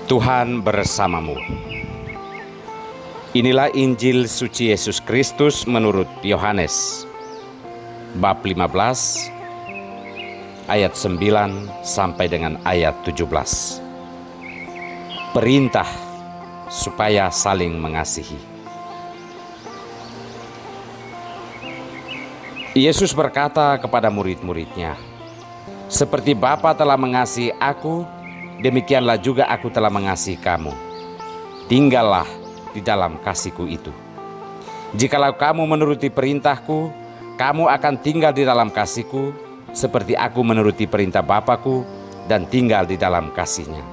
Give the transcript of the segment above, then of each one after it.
Tuhan bersamamu. Inilah Injil suci Yesus Kristus menurut Yohanes, bab 15, ayat 9 sampai dengan ayat 17. Perintah supaya saling mengasihi. Yesus berkata kepada murid-muridnya, "Seperti Bapa telah mengasihi aku, demikianlah juga aku telah mengasihi kamu. Tinggallah di dalam kasih-Ku itu. Jikalau kamu menuruti perintah-Ku, kamu akan tinggal di dalam kasih-Ku, seperti aku menuruti perintah Bapa-Ku dan tinggal di dalam kasih-Nya.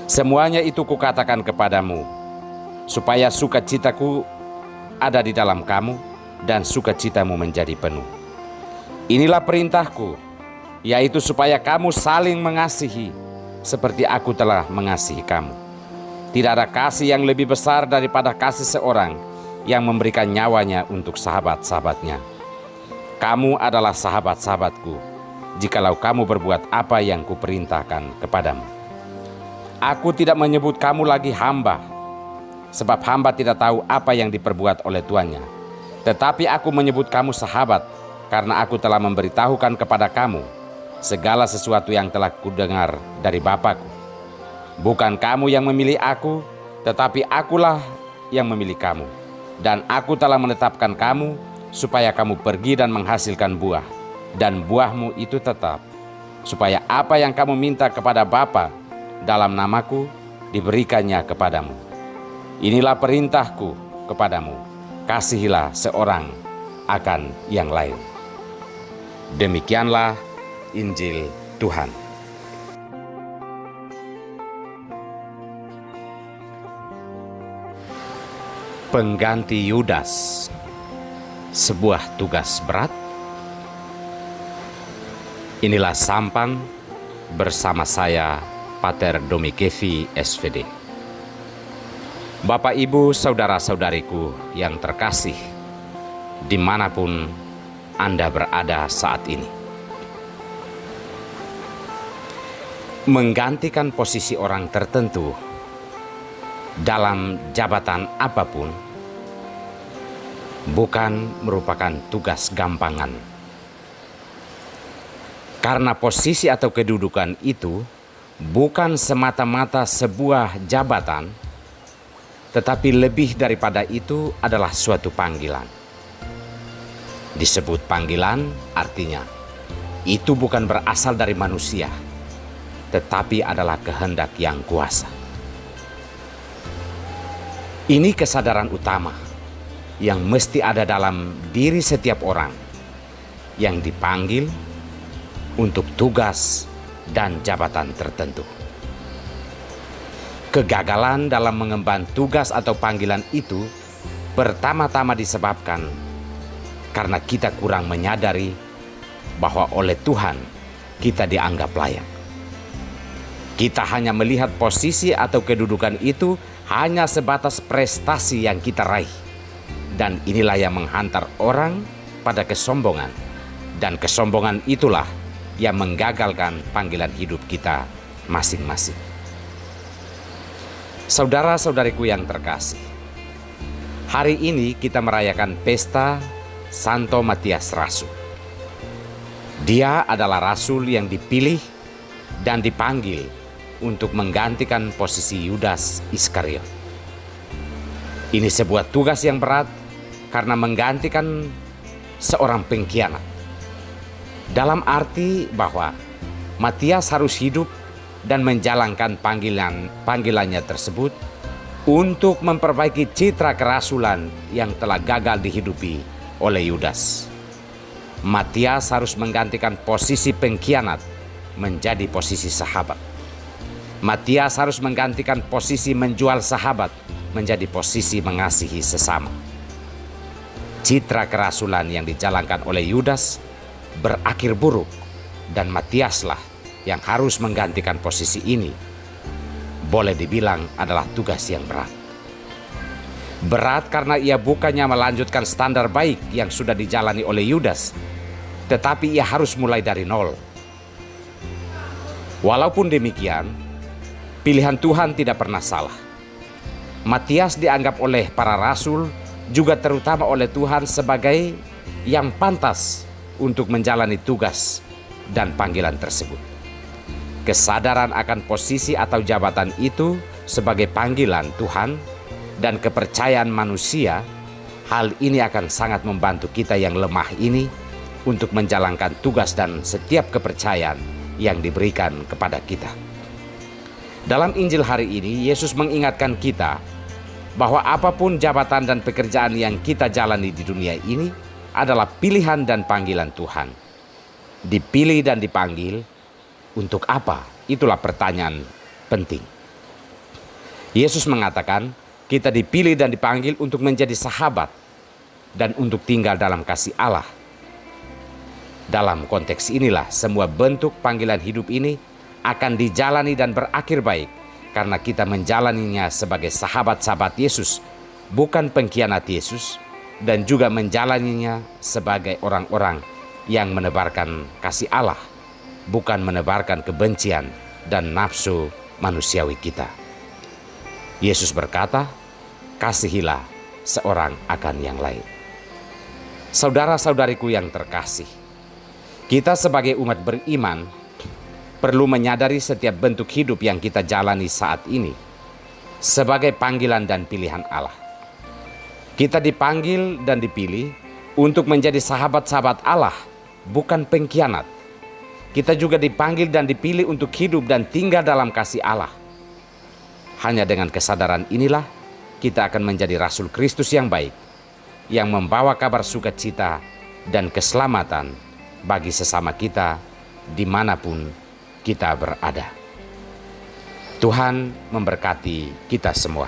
Semuanya itu Kukatakan kepadamu, supaya sukacita-Ku ada di dalam kamu dan sukacitamu menjadi penuh. Inilah perintah-Ku, yaitu supaya kamu saling mengasihi, seperti aku telah mengasihi kamu. Tidak ada kasih yang lebih besar daripada kasih seorang yang memberikan nyawanya untuk sahabat-sahabatnya. Kamu adalah sahabat-sahabatku, jikalau kamu berbuat apa yang Kuperintahkan kepadamu. Aku tidak menyebut kamu lagi hamba, sebab hamba tidak tahu apa yang diperbuat oleh tuannya. Tetapi aku menyebut kamu sahabat, karena aku telah memberitahukan kepada kamu segala sesuatu yang telah Kudengar dari Bapa-Ku. Bukan kamu yang memilih aku, tetapi akulah yang memilih kamu. Dan aku telah menetapkan kamu, supaya kamu pergi dan menghasilkan buah, dan buahmu itu tetap, supaya apa yang kamu minta kepada Bapa dalam namaku, diberikannya kepadamu. Inilah perintahku kepadamu, kasihilah seorang akan yang lain." Demikianlah Injil Tuhan. Pengganti Yudas, sebuah tugas berat. Inilah sampan bersama saya, Pater Domikevi SVD. Bapak, Ibu, saudara-saudariku yang terkasih, dimanapun Anda berada saat ini. Menggantikan posisi orang tertentu dalam jabatan apapun bukan merupakan tugas gampangan. Karena posisi atau kedudukan itu bukan semata-mata sebuah jabatan, tetapi lebih daripada itu adalah suatu panggilan. Disebut panggilan artinya itu bukan berasal dari manusia, tetapi adalah kehendak yang kuasa. Ini kesadaran utama yang mesti ada dalam diri setiap orang yang dipanggil untuk tugas dan jabatan tertentu. Kegagalan dalam mengemban tugas atau panggilan itu pertama-tama disebabkan karena kita kurang menyadari bahwa oleh Tuhan kita dianggap layak. Kita hanya melihat posisi atau kedudukan itu hanya sebatas prestasi yang kita raih. Dan inilah yang menghantar orang pada kesombongan. Dan kesombongan itulah yang menggagalkan panggilan hidup kita masing-masing. Saudara-saudariku yang terkasih, hari ini kita merayakan pesta Santo Matias Rasul. Dia adalah rasul yang dipilih dan dipanggil untuk menggantikan posisi Yudas Iskariot. Ini sebuah tugas yang berat karena menggantikan seorang pengkhianat. Dalam arti bahwa Matias harus hidup dan menjalankan panggilannya tersebut untuk memperbaiki citra kerasulan yang telah gagal dihidupi oleh Yudas. Matias harus menggantikan posisi pengkhianat menjadi posisi sahabat. Matias harus menggantikan posisi menjual sahabat menjadi posisi mengasihi sesama. Citra kerasulan yang dijalankan oleh Yudas berakhir buruk, dan Matiaslah yang harus menggantikan posisi ini. Boleh dibilang adalah tugas yang berat. Berat karena ia bukannya melanjutkan standar baik yang sudah dijalani oleh Yudas, tetapi ia harus mulai dari nol. Walaupun demikian, Pilihan Tuhan tidak pernah salah. Matias dianggap oleh para rasul, juga terutama oleh Tuhan, sebagai yang pantas untuk menjalani tugas dan panggilan tersebut. Kesadaran akan posisi atau jabatan itu sebagai panggilan Tuhan dan kepercayaan manusia, hal ini akan sangat membantu kita yang lemah ini untuk menjalankan tugas dan setiap kepercayaan yang diberikan kepada kita. Dalam Injil hari ini, Yesus mengingatkan kita bahwa apapun jabatan dan pekerjaan yang kita jalani di dunia ini adalah pilihan dan panggilan Tuhan. Dipilih dan dipanggil untuk apa? Itulah pertanyaan penting. Yesus mengatakan kita dipilih dan dipanggil untuk menjadi sahabat dan untuk tinggal dalam kasih Allah. Dalam konteks inilah semua bentuk panggilan hidup ini akan dijalani dan berakhir baik karena kita menjalaninya sebagai sahabat-sahabat Yesus, bukan pengkhianat Yesus, dan juga menjalaninya sebagai orang-orang yang menebarkan kasih Allah, bukan menebarkan kebencian dan nafsu manusiawi kita. Yesus berkata, "Kasihilah seorang akan yang lain." Saudara-saudariku yang terkasih, kita sebagai umat beriman perlu menyadari setiap bentuk hidup yang kita jalani saat ini sebagai panggilan dan pilihan Allah. Kita dipanggil dan dipilih untuk menjadi sahabat-sahabat Allah, bukan pengkhianat. Kita juga dipanggil dan dipilih untuk hidup dan tinggal dalam kasih Allah. Hanya dengan kesadaran inilah kita akan menjadi Rasul Kristus yang baik, yang membawa kabar sukacita dan keselamatan bagi sesama kita dimanapun kita berada. Tuhan memberkati kita semua.